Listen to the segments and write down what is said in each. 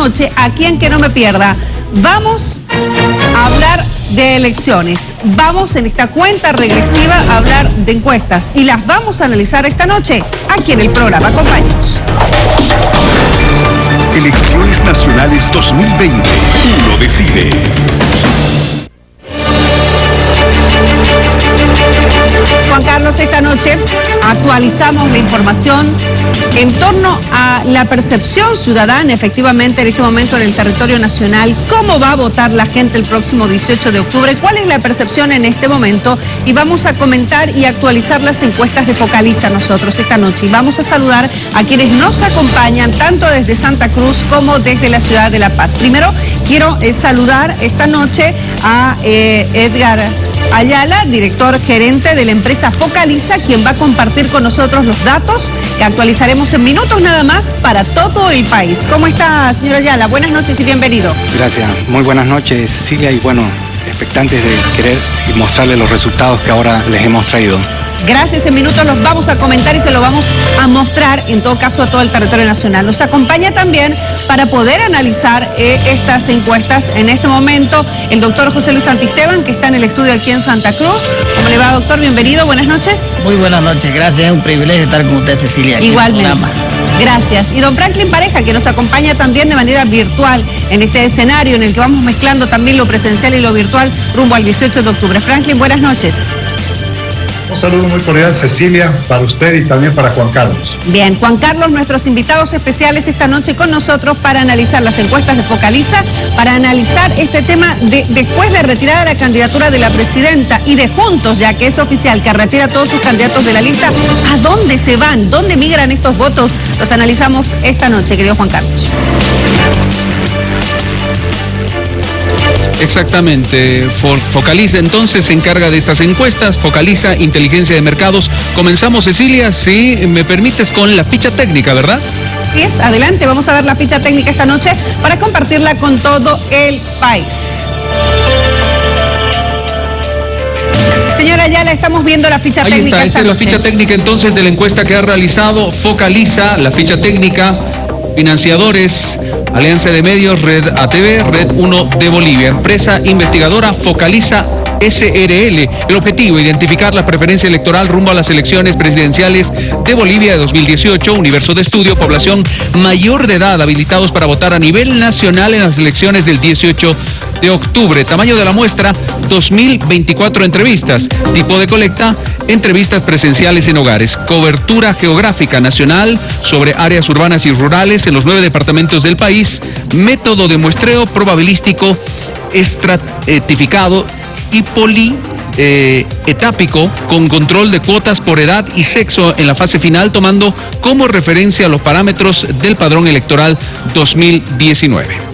noche, aquí en Que No Me Pierda, vamos a hablar de elecciones. Vamos en esta cuenta regresiva a hablar de encuestas y las vamos a analizar esta noche aquí en el programa. Acompáñenos. Elecciones Nacionales 2020. Uno decide. Juan Carlos, esta noche actualizamos la información en torno a la percepción ciudadana, efectivamente, en este momento en el territorio nacional, cómo va a votar la gente el próximo 18 de octubre, cuál es la percepción en este momento, y vamos a comentar y actualizar las encuestas de Focaliza nosotros esta noche. Y vamos a saludar a quienes nos acompañan, tanto desde Santa Cruz como desde la ciudad de La Paz. Primero, quiero saludar esta noche a Edgar Ayala, director gerente de la empresa Focaliza, quien va a compartir con nosotros los datos que actualizaremos en minutos nada más para todo el país. ¿Cómo está, señor Ayala? Buenas noches y bienvenido. Gracias. Muy buenas noches, Cecilia, y bueno, expectantes de querer y mostrarles los resultados que ahora les hemos traído. Gracias, en minutos los vamos a comentar y se lo vamos a mostrar en todo caso a todo el territorio nacional. Nos acompaña también para poder analizar estas encuestas en este momento el doctor José Luis Santisteban, que está en el estudio aquí en Santa Cruz. ¿Cómo le va, doctor? Bienvenido, buenas noches. Muy buenas noches, gracias, es un privilegio estar con usted, Cecilia. Igualmente. Gracias. Y don Franklin Pareja, que nos acompaña también de manera virtual en este escenario en el que vamos mezclando también lo presencial y lo virtual rumbo al 18 de octubre. Franklin, buenas noches. Un saludo muy cordial, Cecilia, para usted y también para Juan Carlos. Bien, Juan Carlos, nuestros invitados especiales esta noche con nosotros para analizar las encuestas de Focaliza, para analizar este tema después de retirada la candidatura de la presidenta y de Juntos, ya que es oficial que retira a todos sus candidatos de la lista. ¿A dónde se van? ¿Dónde migran estos votos? Los analizamos esta noche, querido Juan Carlos. Exactamente, Focaliza entonces se encarga de estas encuestas, Focaliza Inteligencia de Mercados. Comenzamos, Cecilia, si me permites, con la ficha técnica, ¿verdad? Sí, adelante, vamos a ver la ficha técnica esta noche para compartirla con todo el país. Señora Ayala, estamos viendo la ficha técnica. Ahí está, esta es la ficha técnica entonces de la encuesta que ha realizado Focaliza, la ficha técnica, financiadores, Alianza de Medios, Red ATV, Red 1 de Bolivia, empresa investigadora Focaliza SRL. El objetivo, identificar la preferencia electoral rumbo a las elecciones presidenciales de Bolivia de 2018, universo de estudio, población mayor de edad habilitados para votar a nivel nacional en las elecciones del 18 de octubre. Tamaño de la muestra, 2024 entrevistas. Tipo de colecta, entrevistas presenciales en hogares. Cobertura geográfica nacional sobre áreas urbanas y rurales en los 9 departamentos del país. Método de muestreo probabilístico estratificado y etápico con control de cuotas por edad y sexo en la fase final, tomando como referencia los parámetros del padrón electoral 2019.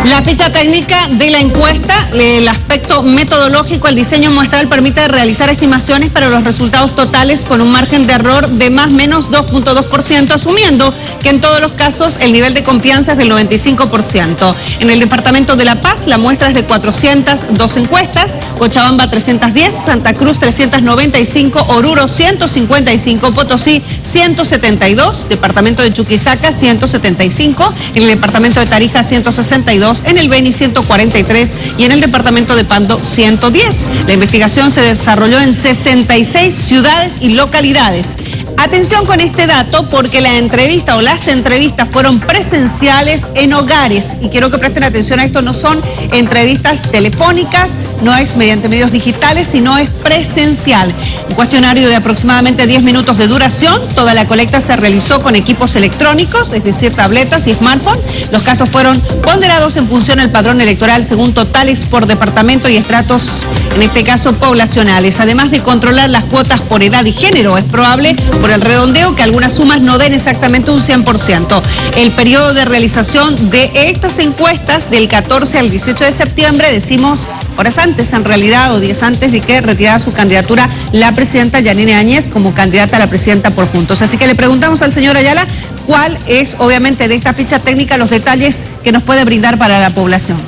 La ficha técnica de la encuesta, el aspecto metodológico, el diseño muestral permite realizar estimaciones para los resultados totales con un margen de error de más o menos 2.2%, asumiendo que en todos los casos el nivel de confianza es del 95%. En el departamento de La Paz, la muestra es de 402 encuestas, Cochabamba 310, Santa Cruz 395, Oruro 155, Potosí 172, departamento de Chuquisaca 175, en el departamento de Tarija 162, en el Beni 143 y en el departamento de Pando 110. La investigación se desarrolló en 66 ciudades y localidades. Atención con este dato porque la entrevista o las entrevistas fueron presenciales en hogares y quiero que presten atención a esto, no son entrevistas telefónicas, no es mediante medios digitales, sino es presencial. Un cuestionario de aproximadamente 10 minutos de duración, toda la colecta se realizó con equipos electrónicos, es decir, tabletas y smartphone. Los casos fueron ponderados en función al padrón electoral según totales por departamento y estratos, en este caso poblacionales. Además de controlar las cuotas por edad y género, es probable por el redondeo que algunas sumas no den exactamente un 100%. El periodo de realización de estas encuestas del 14 al 18 de septiembre, decimos horas antes en realidad o días antes de que retirara su candidatura la presidenta Yanine Áñez como candidata a la presidenta por Juntos. Así que le preguntamos al señor Ayala cuál es obviamente de esta ficha técnica los detalles que nos puede brindar para la población.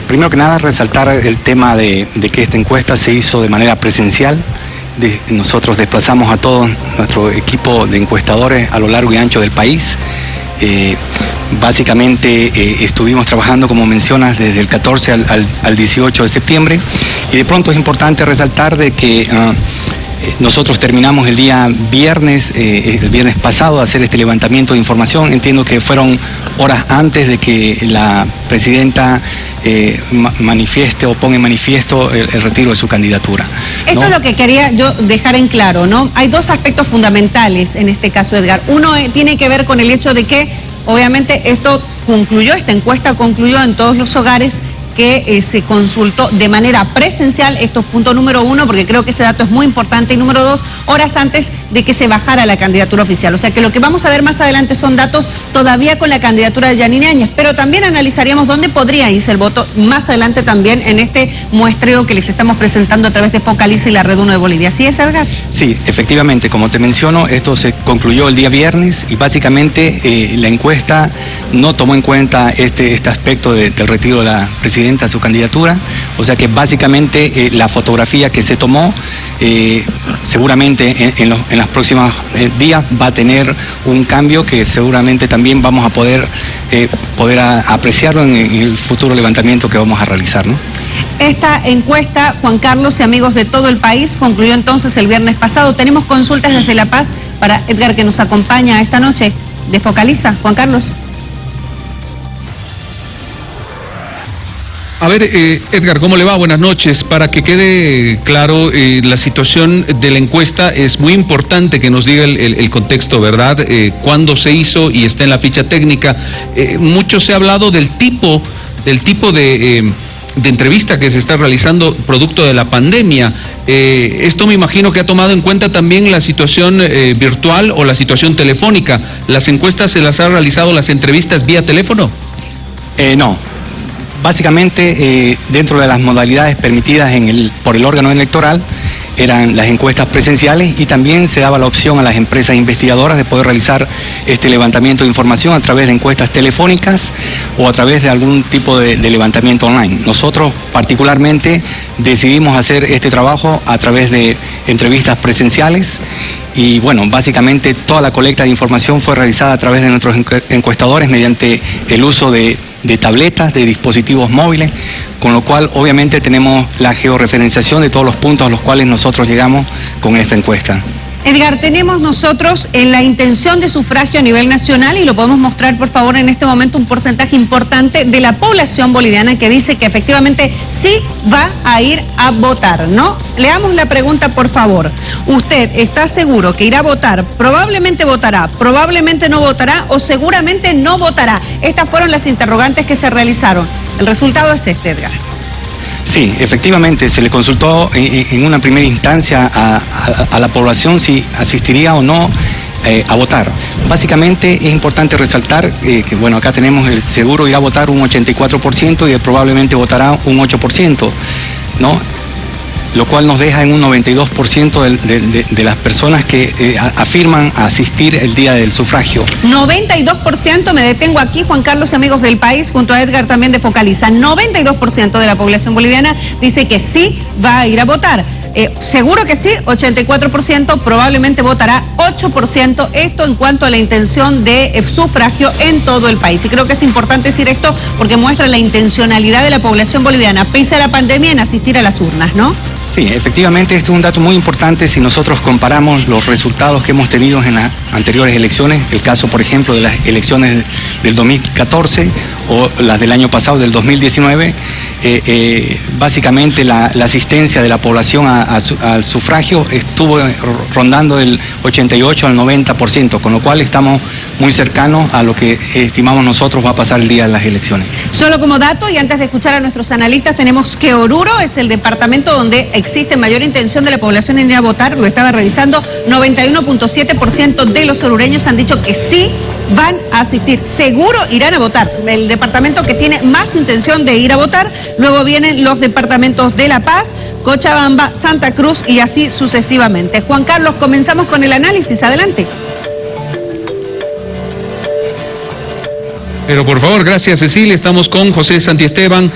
Primero que nada resaltar el tema de que esta encuesta se hizo de manera presencial nosotros desplazamos a todo nuestro equipo de encuestadores a lo largo y ancho del país. Básicamente estuvimos trabajando, como mencionas, desde el 14 al 18 de septiembre, y de pronto es importante resaltar de que nosotros terminamos el día viernes, el viernes pasado, de hacer este levantamiento de información. Entiendo que fueron horas antes de que la presidenta manifieste o ponga en manifiesto el retiro de su candidatura, ¿no? Esto es lo que quería yo dejar en claro, ¿no? Hay dos aspectos fundamentales en este caso, Edgar. Uno tiene que ver con el hecho de que, obviamente, esta encuesta concluyó en todos los hogares que se consultó de manera presencial. Esto es punto número uno, porque creo que ese dato es muy importante. Y número dos, horas antes de que se bajara la candidatura oficial. O sea que lo que vamos a ver más adelante son datos todavía con la candidatura de Yanine Áñez, pero también analizaríamos dónde podría irse el voto más adelante también en este muestreo que les estamos presentando a través de Focaliza y la Red 1 de Bolivia. ¿Sí es, Edgar? Sí, efectivamente, como te menciono, esto se concluyó el día viernes y básicamente la encuesta no tomó en cuenta este aspecto del retiro de la presidenta a su candidatura. O sea que básicamente la fotografía que se tomó seguramente en los próximos días va a tener un cambio que seguramente también vamos a poder apreciarlo en el futuro levantamiento que vamos a realizar, ¿no? Esta encuesta, Juan Carlos y amigos de todo el país, concluyó entonces el viernes pasado. Tenemos consultas desde La Paz para Edgar, que nos acompaña esta noche de Focaliza. Juan Carlos. A ver, Edgar, ¿cómo le va? Buenas noches. Para que quede claro la situación de la encuesta, es muy importante que nos diga el contexto, ¿verdad? Cuándo se hizo y está en la ficha técnica. Mucho se ha hablado del tipo de entrevista que se está realizando producto de la pandemia. Esto me imagino que ha tomado en cuenta también la situación virtual o la situación telefónica. ¿Las encuestas se las ha realizado, las entrevistas vía teléfono? No. Básicamente, dentro de las modalidades permitidas por el órgano electoral, eran las encuestas presenciales, y también se daba la opción a las empresas investigadoras de poder realizar este levantamiento de información a través de encuestas telefónicas o a través de algún tipo de levantamiento online. Nosotros particularmente decidimos hacer este trabajo a través de entrevistas presenciales. Y bueno, básicamente toda la colecta de información fue realizada a través de nuestros encuestadores mediante el uso de tabletas, de dispositivos móviles, con lo cual obviamente tenemos la georreferenciación de todos los puntos a los cuales nosotros llegamos con esta encuesta. Edgar, tenemos nosotros en la intención de sufragio a nivel nacional, y lo podemos mostrar por favor en este momento, un porcentaje importante de la población boliviana que dice que efectivamente sí va a ir a votar, ¿no? Leamos la pregunta, por favor. ¿Usted está seguro que irá a votar? ¿Probablemente votará? ¿Probablemente no votará? ¿O seguramente no votará? Estas fueron las interrogantes que se realizaron. El resultado es este, Edgar. Sí, efectivamente, se le consultó en una primera instancia a la población si asistiría o no a votar. Básicamente es importante resaltar que, bueno, acá tenemos el seguro irá a votar un 84% y probablemente votará un 8%, ¿no? Lo cual nos deja en un 92% de las personas que afirman asistir el día del sufragio. 92%, me detengo aquí, Juan Carlos y amigos del país, junto a Edgar también de Focaliza. 92% de la población boliviana dice que sí va a ir a votar. Seguro que sí, 84%, probablemente votará 8%, esto en cuanto a la intención de sufragio en todo el país. Y creo que es importante decir esto porque muestra la intencionalidad de la población boliviana, pese a la pandemia, en asistir a las urnas, ¿no? Sí, efectivamente, este es un dato muy importante si nosotros comparamos los resultados que hemos tenido en las anteriores elecciones, el caso, por ejemplo, de las elecciones del 2014 o las del año pasado, del 2019. Básicamente la asistencia de la población al sufragio estuvo rondando el 88 al 90%, con lo cual estamos muy cercanos a lo que estimamos nosotros va a pasar el día de las elecciones. Solo como dato, y antes de escuchar a nuestros analistas, tenemos que Oruro es el departamento donde existe mayor intención de la población en ir a votar. Lo estaba revisando, 91.7% de los orureños han dicho que sí van a asistir, seguro irán a votar. El departamento que tiene más intención de ir a votar. Luego vienen los departamentos de La Paz, Cochabamba, Santa Cruz y así sucesivamente. Juan Carlos, comenzamos con el análisis. Adelante. Pero por favor, gracias Cecilia, estamos con José Santiesteban.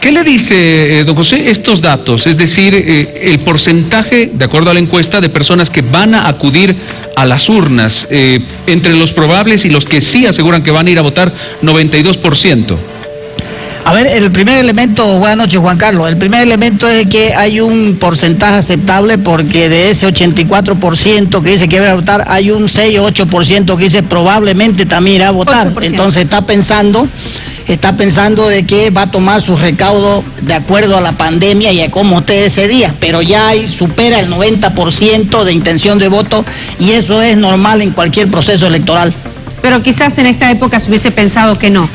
¿Qué le dice, don José, estos datos? Es decir, el porcentaje, de acuerdo a la encuesta, de personas que van a acudir a las urnas, entre los probables y los que sí aseguran que van a ir a votar, 92%. A ver, el primer elemento, buenas noches Juan Carlos, el primer elemento es que hay un porcentaje aceptable porque de ese 84% que dice que va a votar, hay un 6 o 8% que dice probablemente también irá a votar. 8%. Entonces está pensando de que va a tomar sus recaudos de acuerdo a la pandemia y a cómo esté ese día, pero ya supera el 90% de intención de voto y eso es normal en cualquier proceso electoral. Pero quizás en esta época se hubiese pensado que no.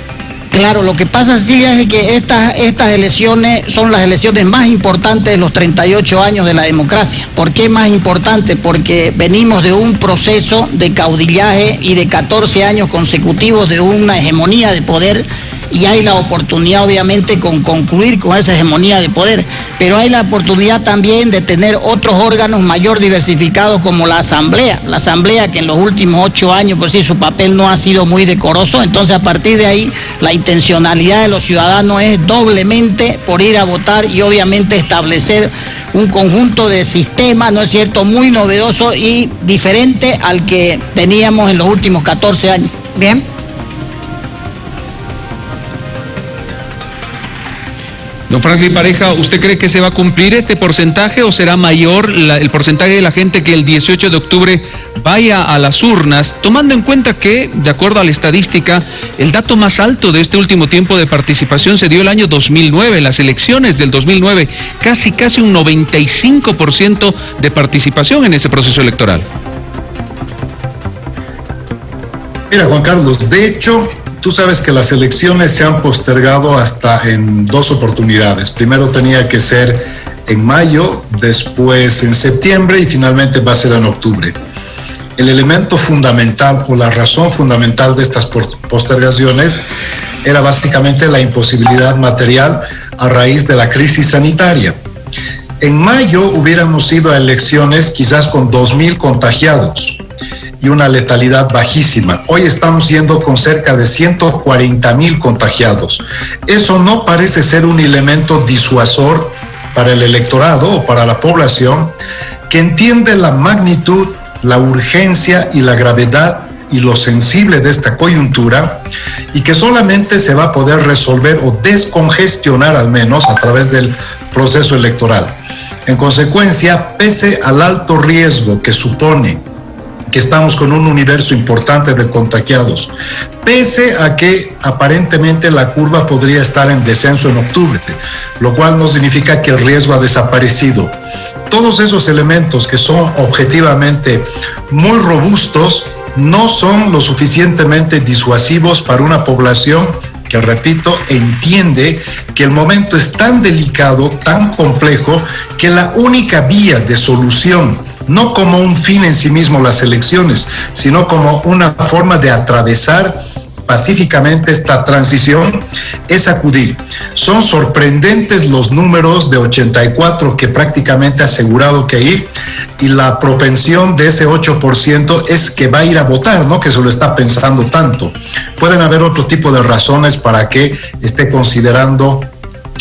Claro, lo que pasa, Cecilia, es que estas elecciones son las elecciones más importantes de los 38 años de la democracia. ¿Por qué más importante? Porque venimos de un proceso de caudillaje y de 14 años consecutivos de una hegemonía de poder y hay la oportunidad obviamente con concluir con esa hegemonía de poder, pero hay la oportunidad también de tener otros órganos mayor diversificados como la Asamblea que en los últimos 8 años pues sí su papel no ha sido muy decoroso, entonces a partir de ahí la intencionalidad de los ciudadanos es doblemente por ir a votar y obviamente establecer un conjunto de sistemas, ¿no es cierto?, muy novedoso y diferente al que teníamos en los últimos 14 años. Bien. Don Franklin Pareja, ¿usted cree que se va a cumplir este porcentaje o será mayor el porcentaje de la gente que el 18 de octubre vaya a las urnas, tomando en cuenta que, de acuerdo a la estadística, el dato más alto de este último tiempo de participación se dio el año 2009, en las elecciones del 2009, casi un 95% de participación en ese proceso electoral? Mira, Juan Carlos, de hecho, tú sabes que las elecciones se han postergado hasta en 2 oportunidades. Primero tenía que ser en mayo, después en septiembre y finalmente va a ser en octubre. El elemento fundamental o la razón fundamental de estas postergaciones era básicamente la imposibilidad material a raíz de la crisis sanitaria. En mayo hubiéramos ido a elecciones quizás con 2,000 contagiados y una letalidad bajísima. Hoy estamos yendo con cerca de 140,000 contagiados. Eso no parece ser un elemento disuasor para el electorado o para la población que entiende la magnitud, la urgencia y la gravedad y lo sensible de esta coyuntura y que solamente se va a poder resolver o descongestionar al menos a través del proceso electoral. En consecuencia, pese al alto riesgo que supone que estamos con un universo importante de contagiados, pese a que aparentemente la curva podría estar en descenso en octubre, lo cual no significa que el riesgo ha desaparecido. Todos esos elementos que son objetivamente muy robustos no son lo suficientemente disuasivos para una población que, repito, entiende que el momento es tan delicado, tan complejo, que la única vía de solución, no como un fin en sí mismo las elecciones, sino como una forma de atravesar pacíficamente esta transición, es acudir. Son sorprendentes los números de 84 que prácticamente ha asegurado que ir, y la propensión de ese 8% es que va a ir a votar, no que se lo está pensando tanto. Pueden haber otro tipo de razones para que esté considerando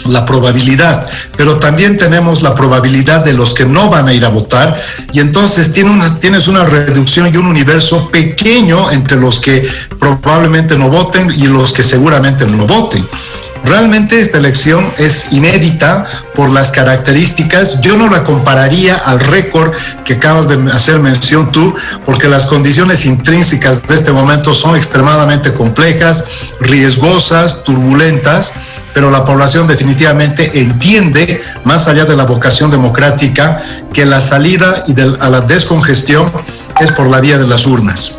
la probabilidad, pero también tenemos la probabilidad de los que no van a ir a votar, y entonces tienes una reducción y un universo pequeño entre los que probablemente no voten y los que seguramente no voten. Realmente esta elección es inédita por las características. Yo no la compararía al récord que acabas de hacer mención tú, porque las condiciones intrínsecas de este momento son extremadamente complejas, riesgosas, turbulentas, pero la población definitivamente entiende, más allá de la vocación democrática, que la salida a la descongestión es por la vía de las urnas.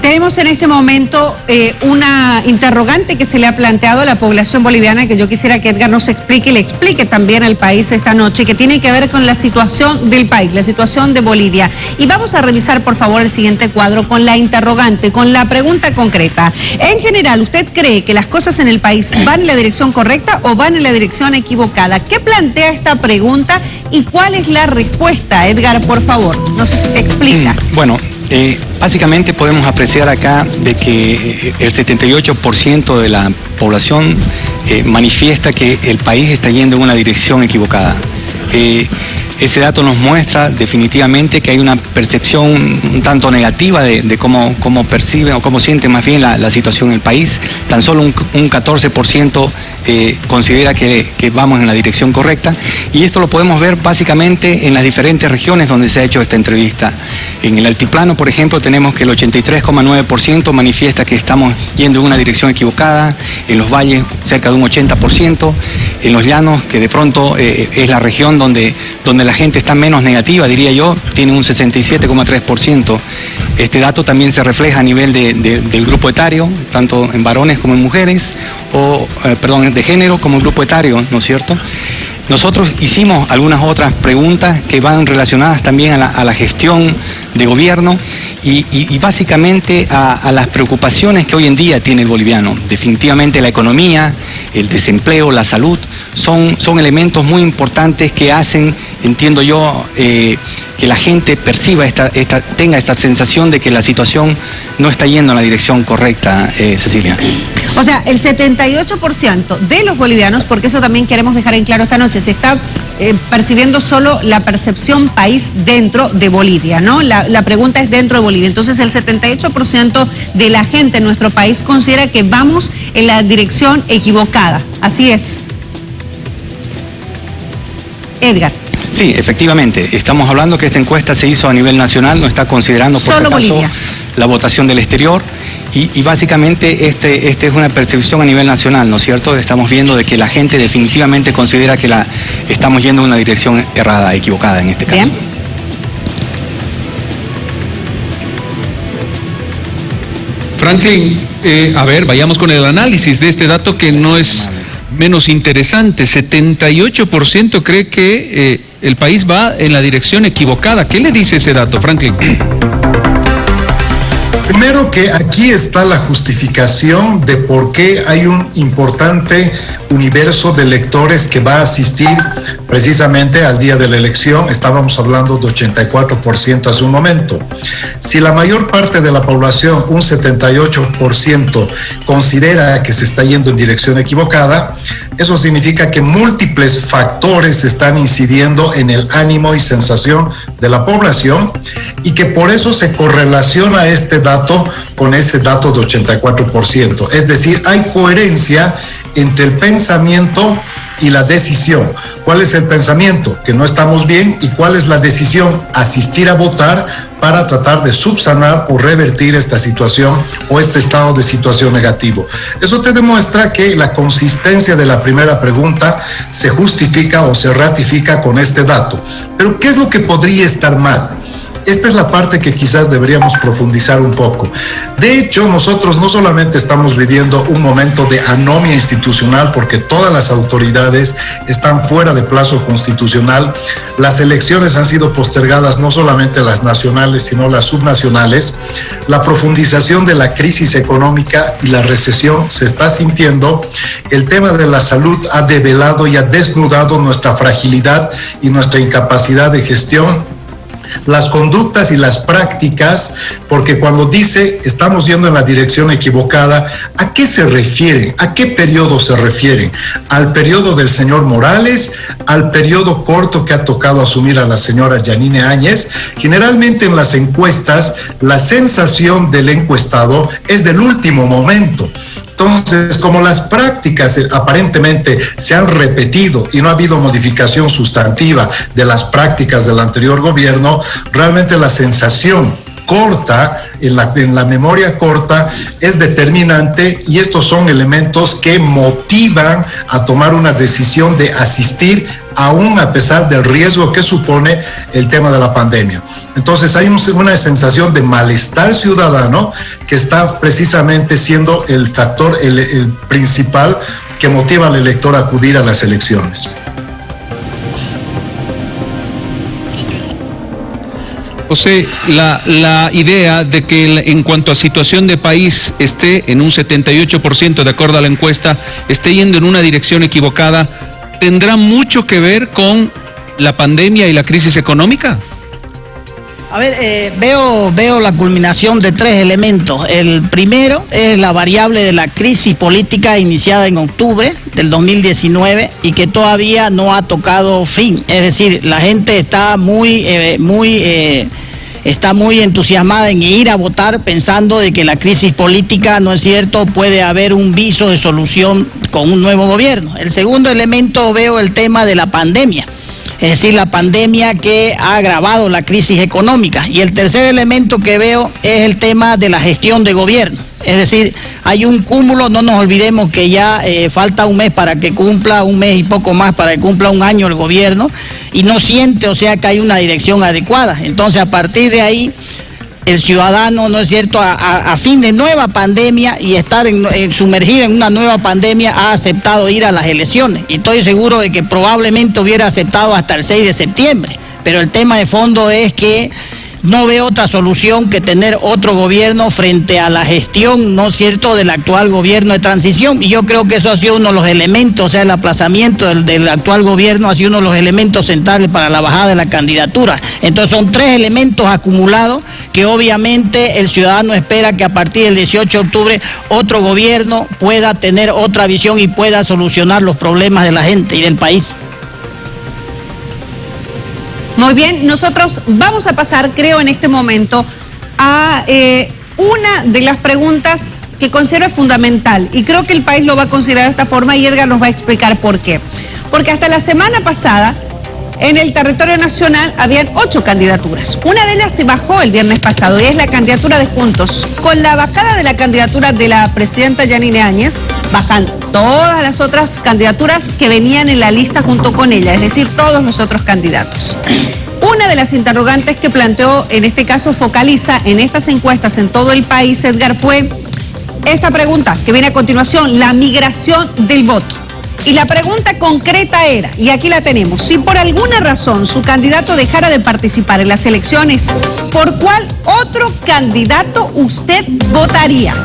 Tenemos en este momento una interrogante que se le ha planteado a la población boliviana, que yo quisiera que Edgar nos explique y le explique también al país esta noche, que tiene que ver con la situación del país, la situación de Bolivia. Y vamos a revisar, por favor, el siguiente cuadro con la interrogante, con la pregunta concreta. En general, ¿usted cree que las cosas en el país van en la dirección correcta o van en la dirección equivocada? ¿Qué plantea esta pregunta y cuál es la respuesta? Edgar, por favor, nos explica. Bueno, Básicamente podemos apreciar acá de que el 78% de la población manifiesta que el país está yendo en una dirección equivocada. Ese dato nos muestra definitivamente que hay una percepción un tanto negativa de cómo perciben o cómo sienten más bien la situación en el país. Tan solo un 14% considera que vamos en la dirección correcta, y esto lo podemos ver básicamente en las diferentes regiones donde se ha hecho esta entrevista. En el altiplano, por ejemplo, tenemos que el 83,9% manifiesta que estamos yendo en una dirección equivocada, en los valles cerca de un 80%, en los llanos, que de pronto es la región donde la gente está menos negativa, diría yo, tiene un 67,3%. Este dato también se refleja a nivel del grupo etario, tanto en varones como en mujeres, de género como en grupo etario, ¿no es cierto? Nosotros hicimos algunas otras preguntas que van relacionadas también a la gestión de gobierno y básicamente a las preocupaciones que hoy en día tiene el boliviano. Definitivamente la economía, el desempleo, la salud, son elementos muy importantes que hacen, entiendo yo, que la gente perciba tenga esta sensación de que la situación no está yendo en la dirección correcta, Cecilia. O sea, el 78% de los bolivianos, porque eso también queremos dejar en claro esta noche, se está percibiendo solo la percepción país dentro de Bolivia, ¿no? La pregunta es dentro de Bolivia. Entonces, el 78% de la gente en nuestro país considera que vamos en la dirección equivocada. Así es. Edgar. Sí, efectivamente. Estamos hablando que esta encuesta se hizo a nivel nacional, no está considerando por solo si acaso Bolivia. La votación del exterior. Y básicamente este es una percepción a nivel nacional, ¿no es cierto? Estamos viendo de que la gente definitivamente considera que estamos yendo en una dirección errada, equivocada en este caso. Bien. Franklin, a ver, vayamos con el análisis de este dato que no es menos interesante. 78% cree que el país va en la dirección equivocada. ¿Qué le dice ese dato, Franklin? Primero que aquí está la justificación de por qué hay un importante universo de electores que va a asistir precisamente al día de la elección. Estábamos hablando de 84% hace un momento. Si la mayor parte de la población, un 78%, considera que se está yendo en dirección equivocada, eso significa que múltiples factores están incidiendo en el ánimo y sensación de la población y que por eso se correlaciona este dato con ese dato de 84%. Es decir, hay coherencia entre el pensamiento y la decisión. ¿Cuál es el pensamiento? Que no estamos bien. ¿Y cuál es la decisión? Asistir a votar para tratar de subsanar o revertir esta situación o este estado de situación negativo. Eso te demuestra que la consistencia de la primera pregunta se justifica o se ratifica con este dato. Pero ¿qué es lo que podría estar mal? Esta es la parte que quizás deberíamos profundizar un poco. De hecho, nosotros no solamente estamos viviendo un momento de anomia institucional porque todas las autoridades están fuera de plazo constitucional. Las elecciones han sido postergadas, no solamente las nacionales, sino las subnacionales. La profundización de la crisis económica y la recesión se está sintiendo. El tema de la salud ha develado y ha desnudado nuestra fragilidad y nuestra incapacidad de gestión. Las conductas y las prácticas, porque cuando dice estamos yendo en la dirección equivocada, ¿a qué se refieren? ¿A qué periodo se refieren? ¿Al periodo del señor Morales? ¿Al periodo corto que ha tocado asumir a la señora Yanine Áñez? Generalmente en las encuestas, la sensación del encuestado es del último momento. Entonces, como las prácticas aparentemente se han repetido y no ha habido modificación sustantiva de las prácticas del anterior gobierno, realmente la sensación corta, en la memoria corta, es determinante y estos son elementos que motivan a tomar una decisión de asistir aún a pesar del riesgo que supone el tema de la pandemia. Entonces hay una sensación de malestar ciudadano que está precisamente siendo el factor, el principal que motiva al elector a acudir a las elecciones. José, la idea de que en cuanto a situación de país esté en un 78%, de acuerdo a la encuesta, esté yendo en una dirección equivocada, ¿tendrá mucho que ver con la pandemia y la crisis económica? A ver, veo la culminación de tres elementos. El primero es la variable de la crisis política iniciada en octubre del 2019 y que todavía no ha tocado fin. Es decir, la gente está muy entusiasmada en ir a votar pensando de que la crisis política, ¿no es cierto?, puede haber un viso de solución con un nuevo gobierno. El segundo elemento veo el tema de la pandemia. Es decir, la pandemia que ha agravado la crisis económica. Y el tercer elemento que veo es el tema de la gestión de gobierno. Es decir, hay un cúmulo, no nos olvidemos que ya falta un mes para que cumpla, un mes y poco más para que cumpla un año el gobierno, y no siente, o sea, que hay una dirección adecuada. Entonces, a partir de ahí, el ciudadano, ¿no es cierto?, a fin de nueva pandemia y estar sumergido en una nueva pandemia, ha aceptado ir a las elecciones. Y estoy seguro de que probablemente hubiera aceptado hasta el 6 de septiembre. Pero el tema de fondo es que no veo otra solución que tener otro gobierno frente a la gestión, ¿no es cierto?, del actual gobierno de transición. Y yo creo que eso ha sido uno de los elementos, o sea, el aplazamiento del actual gobierno ha sido uno de los elementos centrales para la bajada de la candidatura. Entonces son tres elementos acumulados que obviamente el ciudadano espera que a partir del 18 de octubre otro gobierno pueda tener otra visión y pueda solucionar los problemas de la gente y del país. Muy bien, nosotros vamos a pasar, creo, en este momento a una de las preguntas que considero fundamental, y creo que el país lo va a considerar de esta forma, y Edgar nos va a explicar por qué. Porque hasta la semana pasada, en el territorio nacional, habían 8 candidaturas. Una de ellas se bajó el viernes pasado, y es la candidatura de Juntos. Con la bajada de la candidatura de la presidenta Yanine Áñez, bajan todas las otras candidaturas que venían en la lista junto con ella, es decir, todos los otros candidatos. Una de las interrogantes que planteó, en este caso Focaliza, en estas encuestas en todo el país, Edgar, fue esta pregunta que viene a continuación, la migración del voto. Y la pregunta concreta era, y aquí la tenemos, si por alguna razón su candidato dejara de participar en las elecciones, ¿por cuál otro candidato usted votaría?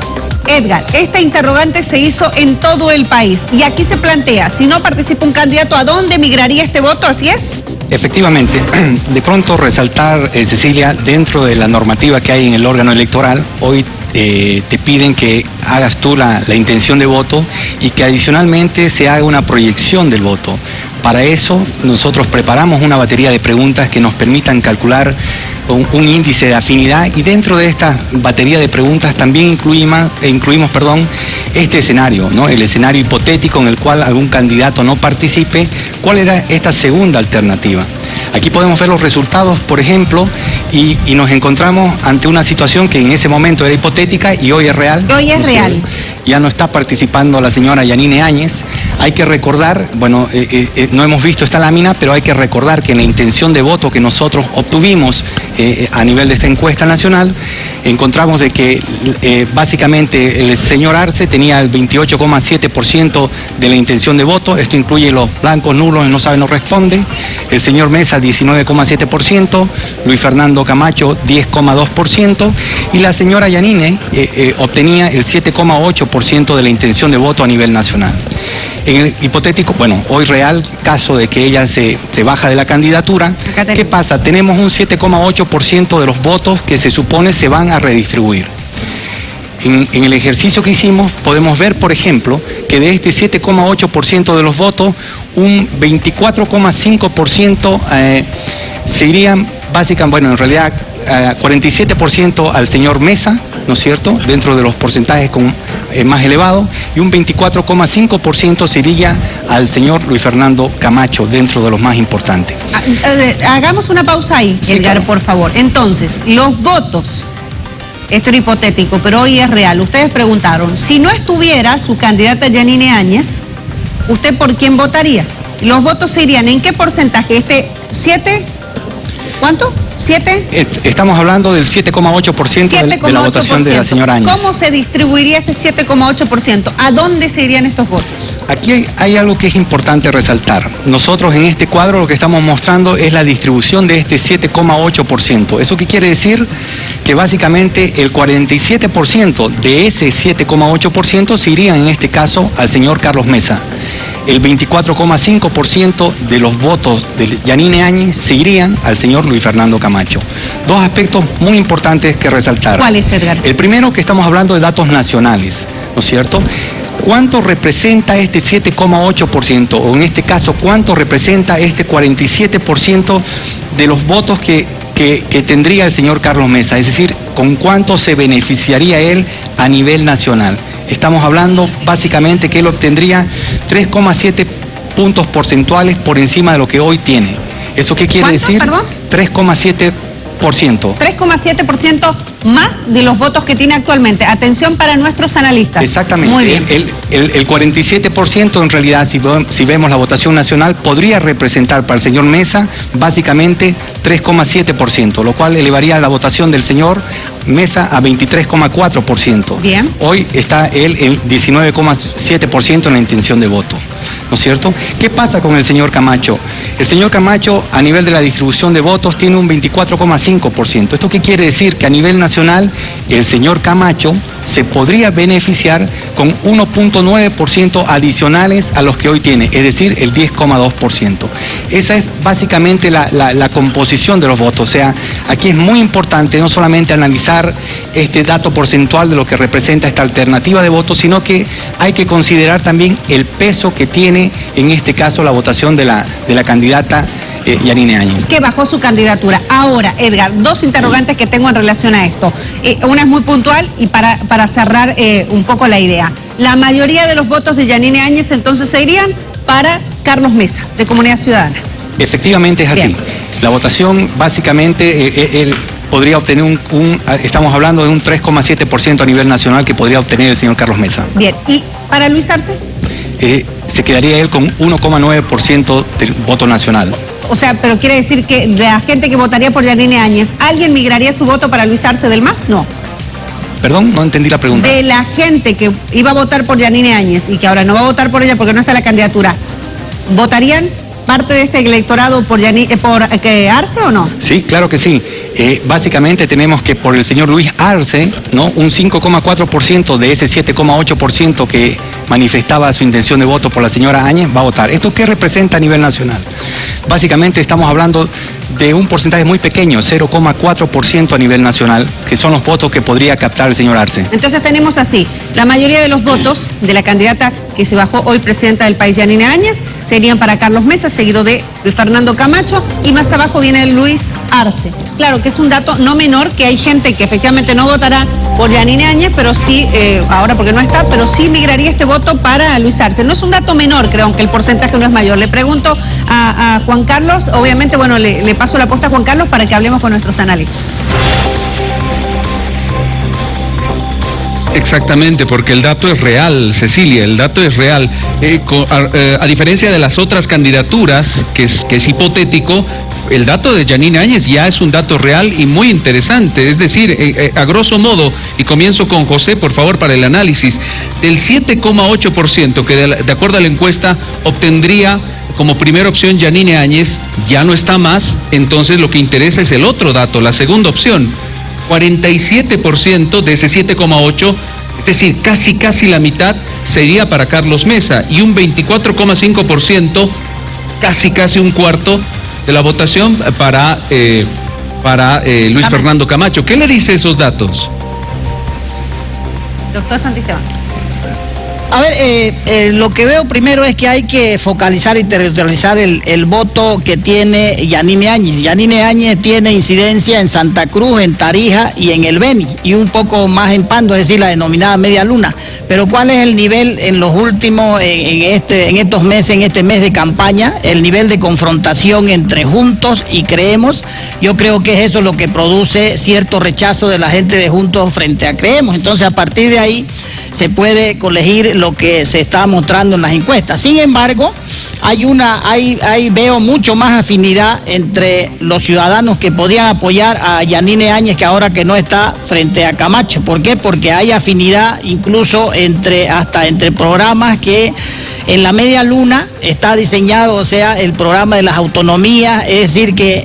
Edgar, esta interrogante se hizo en todo el país y aquí se plantea, si no participa un candidato, ¿a dónde migraría este voto? ¿Así es? Efectivamente, de pronto resaltar, Cecilia, dentro de la normativa que hay en el órgano electoral, hoy te piden que hagas tú la intención de voto y que adicionalmente se haga una proyección del voto. Para eso nosotros preparamos una batería de preguntas que nos permitan calcular un índice de afinidad, y dentro de esta batería de preguntas también incluimos este escenario, ¿no? El escenario hipotético en el cual algún candidato no participe. ¿Cuál era esta segunda alternativa? Aquí podemos ver los resultados, por ejemplo, y nos encontramos ante una situación que en ese momento era hipotética y hoy es real. Hoy es real. Ya no está participando la señora Yanine Áñez. Hay que recordar, bueno, no hemos visto esta lámina, pero hay que recordar que en la intención de voto que nosotros obtuvimos a nivel de esta encuesta nacional, encontramos de que básicamente el señor Arce tenía el 28,7% de la intención de voto. Esto incluye los blancos, nulos, no sabe, no responde. El señor Mesa 19,7%, Luis Fernando Camacho 10,2% y la señora Yanine obtenía el 7,8% de la intención de voto a nivel nacional. En el hipotético, bueno, hoy real, caso de que ella se baja de la candidatura, ¿qué pasa? Tenemos un 7,8% de los votos que se supone se van a redistribuir. En el ejercicio que hicimos podemos ver, por ejemplo, que de este 7,8% de los votos, un 24,5% se irían básicamente, bueno, en realidad 47% al señor Mesa, ¿no es cierto?, dentro de los porcentajes más elevados, y un 24,5% se iría al señor Luis Fernando Camacho, dentro de los más importantes. Hagamos una pausa ahí, Sí, Edgar, claro. por favor. Entonces, los votos, esto era hipotético, pero hoy es real. Ustedes preguntaron, si no estuviera su candidata Yanine Áñez, ¿usted por quién votaría? Los votos se irían, ¿en qué porcentaje? ¿7? ¿Cuánto? ¿7? Estamos hablando del 7,8% de la votación de la señora Áñez. ¿Cómo se distribuiría este 7,8%? ¿A dónde se irían estos votos? Aquí hay algo que es importante resaltar. Nosotros en este cuadro lo que estamos mostrando es la distribución de este 7,8%. ¿Eso qué quiere decir? Que básicamente el 47% de ese 7,8% se irían en este caso al señor Carlos Mesa. el 24,5% de los votos de Yanine Áñez se irían al señor Luis Fernando Camacho. Dos aspectos muy importantes que resaltar. ¿Cuál es, Edgar? El primero, que estamos hablando de datos nacionales, ¿no es cierto? ¿Cuánto representa este 7,8%? O en este caso, ¿cuánto representa este 47% de los votos que tendría el señor Carlos Mesa? Es decir, ¿con cuánto se beneficiaría él a nivel nacional? Estamos hablando básicamente que él obtendría 3,7 puntos porcentuales por encima de lo que hoy tiene. ¿Eso qué quiere decir? ¿Perdón? 3,7%. 3,7% más de los votos que tiene actualmente. Atención para nuestros analistas. Exactamente. Muy bien. El 47% en realidad, si vemos la votación nacional, podría representar para el señor Mesa básicamente 3,7%, lo cual elevaría la votación del señor Mesa a 23,4%. Bien. Hoy está él en 19,7% en la intención de voto, ¿no es cierto? ¿Qué pasa con el señor Camacho? El señor Camacho, a nivel de la distribución de votos, tiene un 24,5%. ¿Esto qué quiere decir? Que a nivel nacional, el señor Camacho se podría beneficiar con 1,9% adicionales a los que hoy tiene, es decir, el 10,2%. Esa es básicamente la composición de los votos. O sea, aquí es muy importante no solamente analizar este dato porcentual de lo que representa esta alternativa de votos, sino que hay que considerar también el peso que tiene, en este caso, la votación de la candidata Yanine Áñez. Que bajó su candidatura. Ahora, Edgar, dos interrogantes que tengo en relación a esto. Una es muy puntual y para cerrar un poco la idea. La mayoría de los votos de Yanine Áñez entonces se irían para Carlos Mesa, de Comunidad Ciudadana. Efectivamente es así. Bien. La votación, básicamente, él podría obtener estamos hablando de un 3,7% a nivel nacional que podría obtener el señor Carlos Mesa. Bien, ¿y para Luis Arce? Se quedaría él con 1,9% del voto nacional. O sea, pero quiere decir que de la gente que votaría por Yanine Áñez, ¿alguien migraría su voto para Luis Arce del MAS? No. Perdón, no entendí la pregunta. De la gente que iba a votar por Yanine Áñez y que ahora no va a votar por ella porque no está en la candidatura, ¿votarían parte de este electorado por Arce o no? Sí, claro que sí. Básicamente tenemos que por el señor Luis Arce, ¿no?, un 5,4% de ese 7,8% que manifestaba su intención de voto por la señora Áñez va a votar. ¿Esto qué representa a nivel nacional? Básicamente estamos hablando de un porcentaje muy pequeño, 0,4% a nivel nacional, que son los votos que podría captar el señor Arce. Entonces tenemos así, la mayoría de los votos de la candidata que se bajó hoy presidenta del país, Yanine Áñez, serían para Carlos Mesa, seguido de Luis Fernando Camacho, y más abajo viene Luis Arce. Claro que es un dato no menor, que hay gente que efectivamente no votará por Yanine Áñez, pero sí, ahora porque no está, pero sí migraría este voto para Luis Arce. No es un dato menor, creo, aunque el porcentaje no es mayor. Le pregunto a Juan Carlos, obviamente, bueno, le paso la posta a Juan Carlos para que hablemos con nuestros analistas. Exactamente, porque el dato es real, Cecilia, el dato es real. A diferencia de las otras candidaturas, que es hipotético, el dato de Yanine Áñez ya es un dato real y muy interesante. Es decir, a grosso modo, y comienzo con José, por favor, para el análisis, del 7,8% que de acuerdo a la encuesta obtendría como primera opción Yanine Áñez, ya no está más, entonces lo que interesa es el otro dato, la segunda opción. 47% de ese 7,8%, es decir, casi la mitad, sería para Carlos Mesa, y un 24,5%, casi un cuarto de la votación para Luis Fernando Camacho. ¿Qué le dice esos datos? Doctor Santisteban. A ver, lo que veo primero es que hay que focalizar y territorializar el voto que tiene Yanine Áñez. Yanine Áñez tiene incidencia en Santa Cruz, en Tarija y en el Beni, y un poco más en Pando, es decir, la denominada media luna. Pero ¿cuál es el nivel en los últimos, en estos meses, en este mes de campaña? El nivel de confrontación entre Juntos y Creemos. Yo creo que es eso lo que produce cierto rechazo de la gente de Juntos frente a Creemos. Entonces, a partir de ahí se puede colegir lo que se está mostrando en las encuestas. Sin embargo, veo mucho más afinidad entre los ciudadanos que podrían apoyar a Yanine Áñez, que ahora que no está, frente a Camacho. ¿Por qué? Porque hay afinidad incluso hasta entre programas que en la media luna está diseñado, o sea, el programa de las autonomías, es decir, que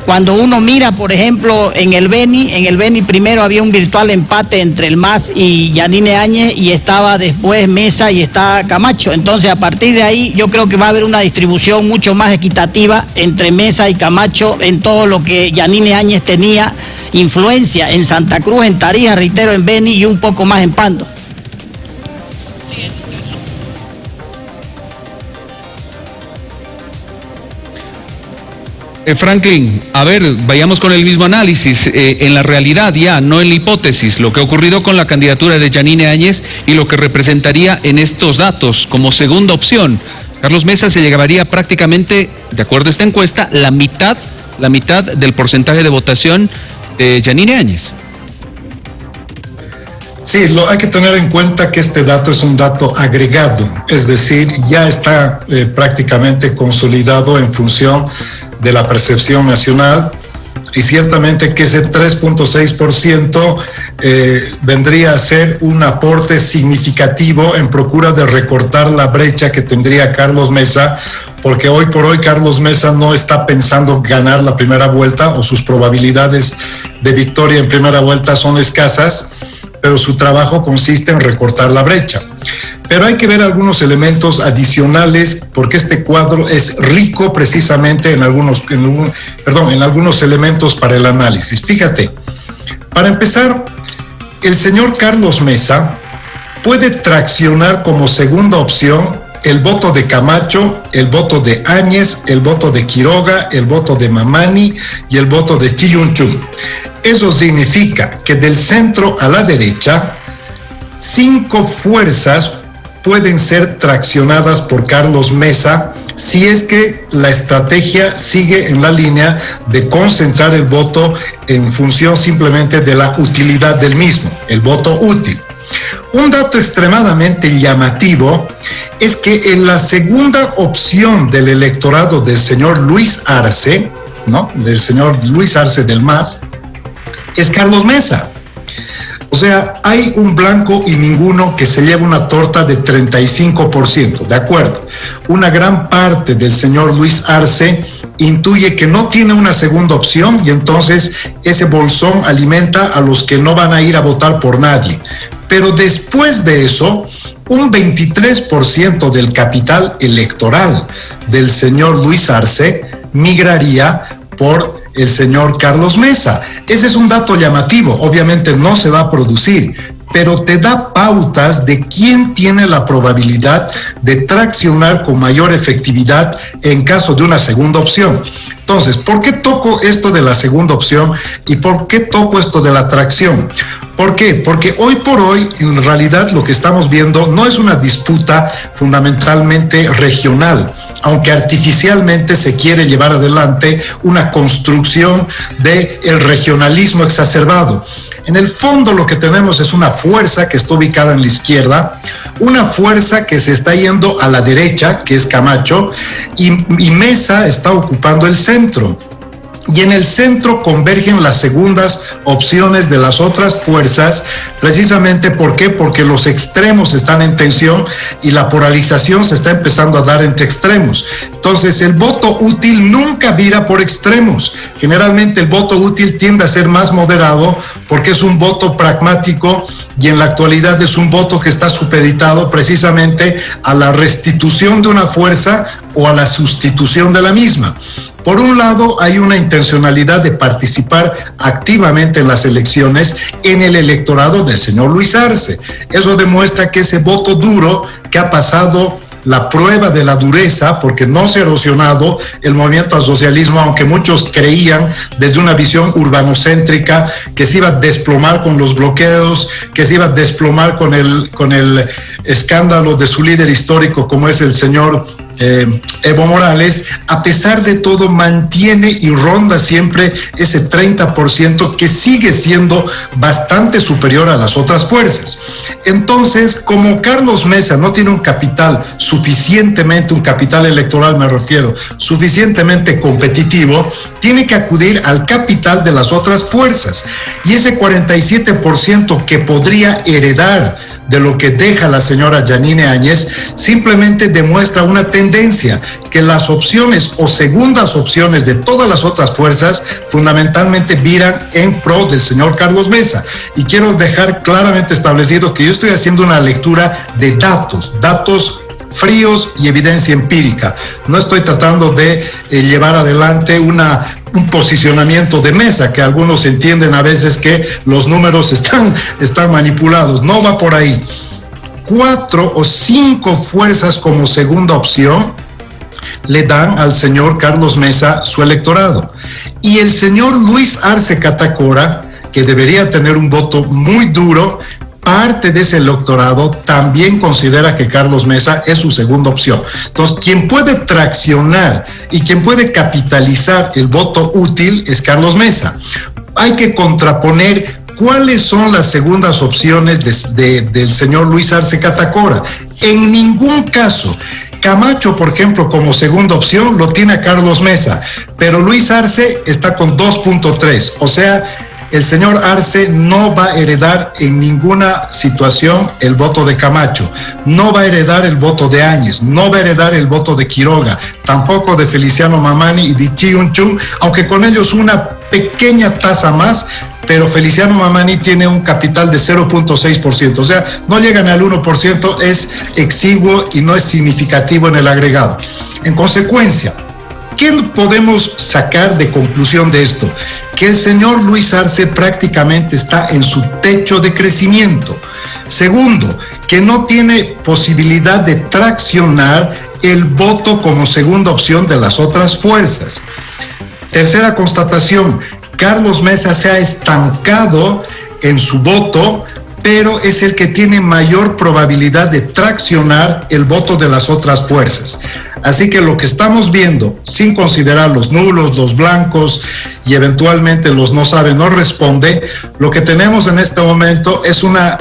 Cuando uno mira, por ejemplo, en el Beni primero había un virtual empate entre el MAS y Yanine Áñez, y estaba después Mesa y está Camacho. Entonces, a partir de ahí, yo creo que va a haber una distribución mucho más equitativa entre Mesa y Camacho en todo lo que Yanine Áñez tenía influencia en Santa Cruz, en Tarija, reitero, en Beni y un poco más en Pando. Franklin, a ver, vayamos con el mismo análisis, en la realidad ya, no en la hipótesis, lo que ha ocurrido con la candidatura de Yanine Áñez y lo que representaría en estos datos como segunda opción. Carlos Mesa se llegaría prácticamente, de acuerdo a esta encuesta, la mitad del porcentaje de votación de Yanine Áñez. Sí, hay que tener en cuenta que este dato es un dato agregado, es decir, ya está prácticamente consolidado en función de la percepción nacional, y ciertamente que ese 3.6% vendría a ser un aporte significativo en procura de recortar la brecha que tendría Carlos Mesa, porque hoy por hoy Carlos Mesa no está pensando ganar la primera vuelta, o sus probabilidades de victoria en primera vuelta son escasas, pero su trabajo consiste en recortar la brecha. Pero hay que ver algunos elementos adicionales, porque este cuadro es rico precisamente en algunos elementos para el análisis. Fíjate, para empezar, el señor Carlos Mesa puede traccionar como segunda opción el voto de Camacho, el voto de Áñez, el voto de Quiroga, el voto de Mamani y el voto de Chiyunchum. Eso significa que del centro a la derecha, 5 fuerzas pueden ser traccionadas por Carlos Mesa si es que la estrategia sigue en la línea de concentrar el voto en función simplemente de la utilidad del mismo, el voto útil. Un dato extremadamente llamativo es que en la segunda opción del electorado del señor Luis Arce, ¿no?, del señor Luis Arce del MAS, es Carlos Mesa. O sea, hay un blanco y ninguno que se lleva una torta de 35%, de acuerdo. Una gran parte del señor Luis Arce intuye que no tiene una segunda opción, y entonces ese bolsón alimenta a los que no van a ir a votar por nadie. Pero después de eso, un 23% del capital electoral del señor Luis Arce migraría por el señor Carlos Mesa. Ese es un dato llamativo, obviamente no se va a producir, pero te da pautas de quién tiene la probabilidad de traccionar con mayor efectividad en caso de una segunda opción. Entonces, ¿por qué toco esto de la segunda opción y por qué toco esto de la tracción? ¿Por qué? Porque hoy por hoy, en realidad, lo que estamos viendo no es una disputa fundamentalmente regional, aunque artificialmente se quiere llevar adelante una construcción del regionalismo exacerbado. En el fondo lo que tenemos es una fuerza que está ubicada en la izquierda, una fuerza que se está yendo a la derecha, que es Camacho, y Mesa está ocupando el centro. Y en el centro convergen las segundas opciones de las otras fuerzas, precisamente ¿por qué? Porque los extremos están en tensión y la polarización se está empezando a dar entre extremos. Entonces el voto útil nunca vira por extremos. Generalmente el voto útil tiende a ser más moderado porque es un voto pragmático, y en la actualidad es un voto que está supeditado precisamente a la restitución de una fuerza o a la sustitución de la misma. Por un lado, hay una intencionalidad de participar activamente en las elecciones en el electorado del señor Luis Arce. Eso demuestra que ese voto duro que ha pasado la prueba de la dureza, porque no se ha erosionado el movimiento al socialismo, aunque muchos creían desde una visión urbanocéntrica que se iba a desplomar con los bloqueos, que se iba a desplomar con el escándalo de su líder histórico como es el señor Evo Morales. A pesar de todo mantiene y ronda siempre ese 30% que sigue siendo bastante superior a las otras fuerzas. Entonces, como Carlos Mesa no tiene un capital suficientemente, un capital electoral me refiero, suficientemente competitivo, tiene que acudir al capital de las otras fuerzas, y ese 47% que podría heredar de lo que deja la señora Yanine Áñez simplemente demuestra una tendencia tendencia que las opciones o segundas opciones de todas las otras fuerzas fundamentalmente viran en pro del señor Carlos Mesa. Y quiero dejar claramente establecido que yo estoy haciendo una lectura de datos fríos y evidencia empírica. No estoy tratando de llevar adelante un posicionamiento de Mesa, que algunos entienden a veces que los números están manipulados. No va por ahí. 4 o 5 fuerzas como segunda opción le dan al señor Carlos Mesa su electorado. Y el señor Luis Arce Catacora, que debería tener un voto muy duro, parte de ese electorado también considera que Carlos Mesa es su segunda opción. Entonces, quien puede traccionar y quien puede capitalizar el voto útil es Carlos Mesa. Hay que contraponer cuáles son las segundas opciones del señor Luis Arce Catacora. En ningún caso Camacho, por ejemplo, como segunda opción lo tiene a Carlos Mesa, pero Luis Arce está con 2.3, o sea, el señor Arce no va a heredar en ninguna situación el voto de Camacho, no va a heredar el voto de Áñez, no va a heredar el voto de Quiroga, tampoco de Feliciano Mamani y de Chiunchun, aunque con ellos una pequeña tasa más, pero Feliciano Mamani tiene un capital de 0.6%, o sea, no llegan al 1%, es exiguo y no es significativo en el agregado. En consecuencia, ¿qué podemos sacar de conclusión de esto? Que el señor Luis Arce prácticamente está en su techo de crecimiento. Segundo, que no tiene posibilidad de traccionar el voto como segunda opción de las otras fuerzas. Tercera constatación, Carlos Mesa se ha estancado en su voto, pero es el que tiene mayor probabilidad de traccionar el voto de las otras fuerzas. Así que lo que estamos viendo, sin considerar los nulos, los blancos y eventualmente los no sabe, no responde, lo que tenemos en este momento es una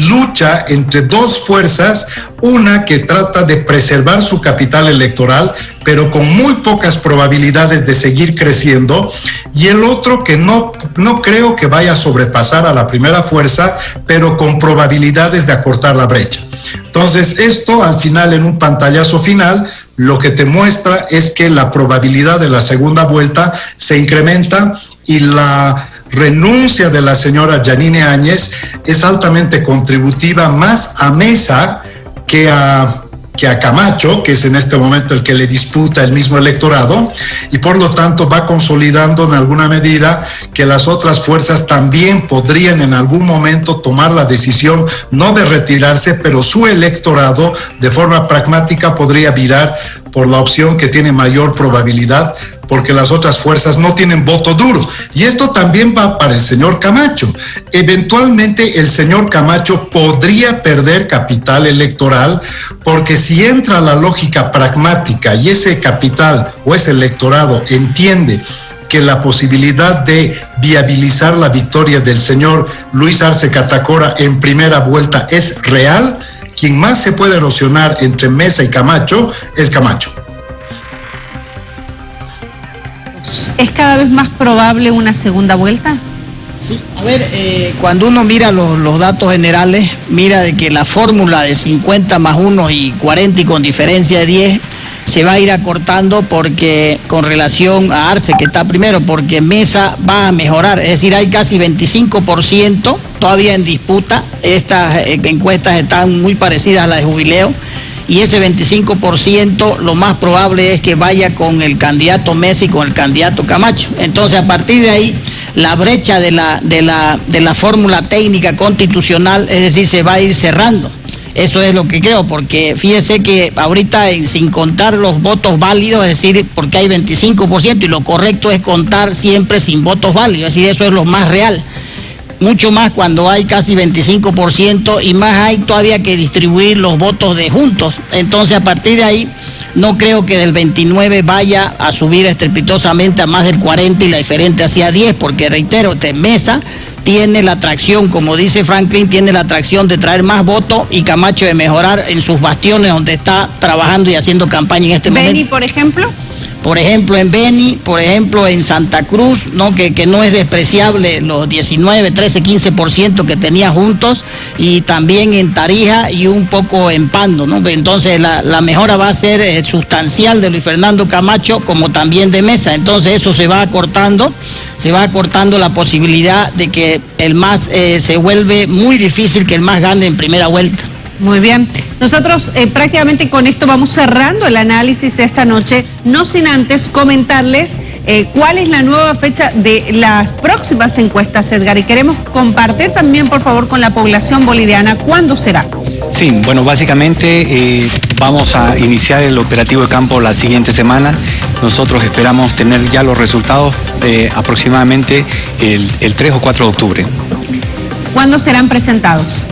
lucha entre dos fuerzas, una que trata de preservar su capital electoral, pero con muy pocas probabilidades de seguir creciendo, y el otro que no creo que vaya a sobrepasar a la primera fuerza, pero con probabilidades de acortar la brecha. Entonces, esto al final, en un pantallazo final, lo que te muestra es que la probabilidad de la segunda vuelta se incrementa y la renuncia de la señora Yanine Áñez es altamente contributiva más a Mesa que a Camacho, que es en este momento el que le disputa el mismo electorado, y por lo tanto va consolidando en alguna medida que las otras fuerzas también podrían en algún momento tomar la decisión, no de retirarse, pero su electorado de forma pragmática podría virar por la opción que tiene mayor probabilidad, porque las otras fuerzas no tienen voto duro. Y esto también va para el señor Camacho. Eventualmente el señor Camacho podría perder capital electoral, porque si entra la lógica pragmática y ese capital o ese electorado entiende que la posibilidad de viabilizar la victoria del señor Luis Arce Catacora en primera vuelta es real, quien más se puede erosionar entre Mesa y Camacho es Camacho. ¿Es cada vez más probable una segunda vuelta? Sí, a ver, cuando uno mira los datos generales, mira de que la fórmula de 50 más 1 y 40 y con diferencia de 10 se va a ir acortando, porque con relación a Arce, que está primero, porque Mesa va a mejorar, es decir, hay casi 25% todavía en disputa. Estas encuestas están muy parecidas a las de Jubileo, y ese 25% lo más probable es que vaya con el candidato Mesa y con el candidato Camacho. Entonces, a partir de ahí, la brecha de la fórmula técnica constitucional, es decir, se va a ir cerrando. Eso es lo que creo, porque fíjese que ahorita, sin contar los votos válidos, es decir, porque hay 25%, y lo correcto es contar siempre sin votos válidos, es decir, eso es lo más real. Mucho más cuando hay casi 25%, y más hay todavía que distribuir los votos de juntos. Entonces, a partir de ahí, no creo que del 29 vaya a subir estrepitosamente a más del 40 y la diferente hacia 10, porque reitero, Mesa tiene la atracción, como dice Franklin, tiene la atracción de traer más votos, y Camacho de mejorar en sus bastiones donde está trabajando y haciendo campaña en este momento. Beni, por ejemplo. Por ejemplo, en Beni, por ejemplo, en Santa Cruz, ¿no? Que no es despreciable los 19, 13, 15% que tenía juntos, y también en Tarija y un poco en Pando, ¿no? Entonces la mejora va a ser sustancial de Luis Fernando Camacho, como también de Mesa. Entonces eso se va acortando la posibilidad de que el MAS se vuelve muy difícil que el MAS gane en primera vuelta. Muy bien. Nosotros prácticamente con esto vamos cerrando el análisis esta noche, no sin antes comentarles cuál es la nueva fecha de las próximas encuestas, Edgar, y queremos compartir también, por favor, con la población boliviana cuándo será. Sí, bueno, básicamente vamos a iniciar el operativo de campo la siguiente semana. Nosotros esperamos tener ya los resultados aproximadamente el 3 o 4 de octubre. ¿Cuándo serán presentados?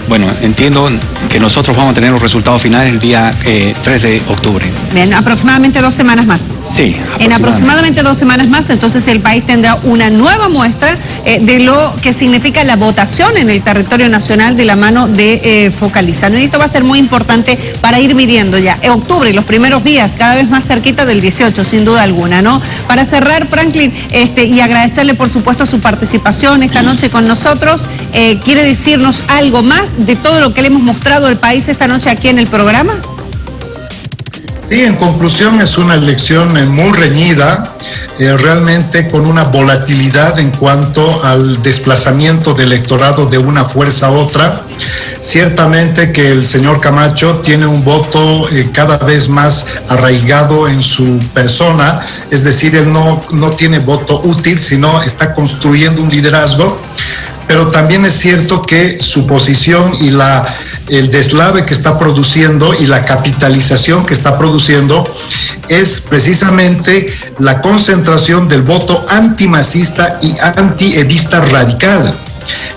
Bueno, entiendo que nosotros vamos a tener los resultados finales el día 3 de octubre. Bien, aproximadamente 2 semanas más. Sí. En aproximadamente 2 semanas más, entonces el país tendrá una nueva muestra de lo que significa la votación en el territorio nacional de la mano de Focaliza. ¿No? Y esto va a ser muy importante para ir midiendo ya. En octubre, los primeros días, cada vez más cerquita del 18, sin duda alguna, ¿no? Para cerrar, Franklin, y agradecerle, por supuesto, su participación esta noche con nosotros. ¿Quiere decirnos algo más de todo lo que le hemos mostrado al país esta noche aquí en el programa? Sí, en conclusión es una elección muy reñida, realmente con una volatilidad en cuanto al desplazamiento del electorado de una fuerza a otra. Ciertamente que el señor Camacho tiene un voto cada vez más arraigado en su persona, es decir, él no tiene voto útil, sino está construyendo un liderazgo. Pero también es cierto que su posición y el deslave que está produciendo y la capitalización que está produciendo es precisamente la concentración del voto antimasista y antievista radical.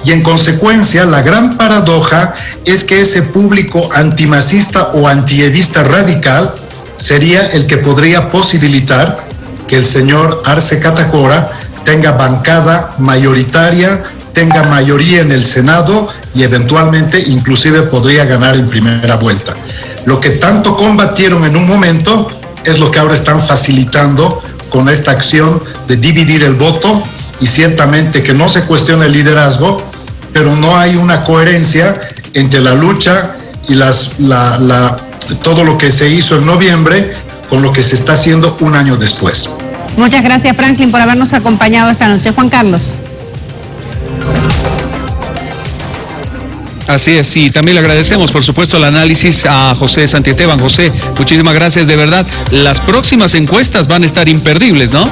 Y en consecuencia, la gran paradoja es que ese público antimasista o antievista radical sería el que podría posibilitar que el señor Arce Catacora tenga bancada mayoritaria, tenga mayoría en el Senado y eventualmente inclusive podría ganar en primera vuelta. Lo que tanto combatieron en un momento es lo que ahora están facilitando con esta acción de dividir el voto, y ciertamente que no se cuestiona el liderazgo, pero no hay una coherencia entre la lucha y todo lo que se hizo en noviembre con lo que se está haciendo un año después. Muchas gracias, Franklin, por habernos acompañado esta noche. Juan Carlos. Así es, y también le agradecemos, por supuesto, el análisis a José Santiesteban. José, muchísimas gracias, de verdad. Las próximas encuestas van a estar imperdibles, ¿no?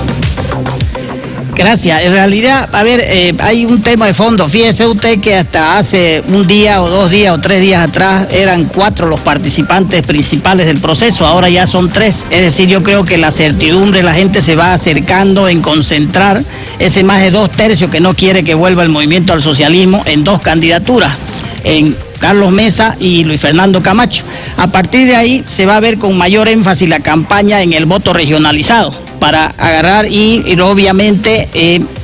Gracias. En realidad, a ver, hay un tema de fondo. Fíjese usted que hasta hace un día o 2 días o 3 días atrás eran 4 los participantes principales del proceso, ahora ya son 3. Es decir, yo creo que la certidumbre de la gente se va acercando en concentrar ese más de 2/3 que no quiere que vuelva el movimiento al socialismo en 2 candidaturas, en Carlos Mesa y Luis Fernando Camacho. A partir de ahí se va a ver con mayor énfasis la campaña en el voto regionalizado, para agarrar y obviamente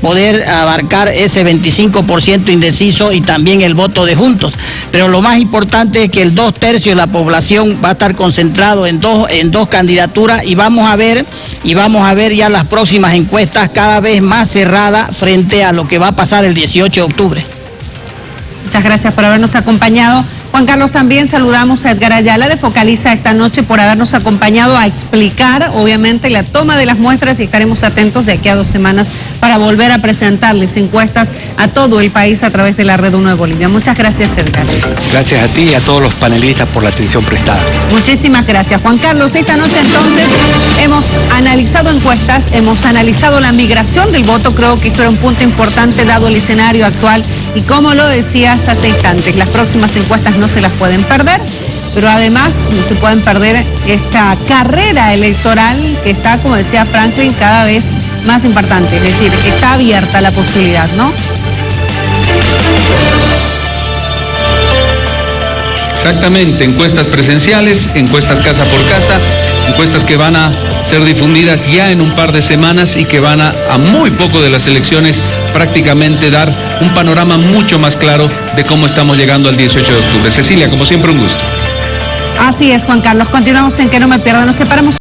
poder abarcar ese 25% indeciso y también el voto de Juntos. Pero lo más importante es que el 2/3 de la población va a estar concentrado en dos candidaturas, y vamos a ver ya las próximas encuestas cada vez más cerradas frente a lo que va a pasar el 18 de octubre. Muchas gracias por habernos acompañado. Juan Carlos, también saludamos a Edgar Ayala de Focaliza esta noche por habernos acompañado a explicar, obviamente, la toma de las muestras, y estaremos atentos de aquí a 2 semanas para volver a presentarles encuestas a todo el país a través de la Red 1 de Bolivia. Muchas gracias, Edgar. Gracias a ti y a todos los panelistas por la atención prestada. Muchísimas gracias, Juan Carlos. Esta noche entonces hemos analizado encuestas, hemos analizado la migración del voto. Creo que esto era un punto importante dado el escenario actual, y como lo decías hace instantes, las próximas encuestas no se las pueden perder, pero además no se pueden perder esta carrera electoral que está, como decía Franklin, cada vez más importante. Es decir, está abierta la posibilidad, ¿no? Exactamente, encuestas presenciales, encuestas casa por casa, encuestas que van a ser difundidas ya en un par de semanas y que van a muy poco de las elecciones prácticamente dar un panorama mucho más claro de cómo estamos llegando al 18 de octubre. Cecilia, como siempre, un gusto. Así es, Juan Carlos. Continuamos en Que No Me Pierda. Nos separamos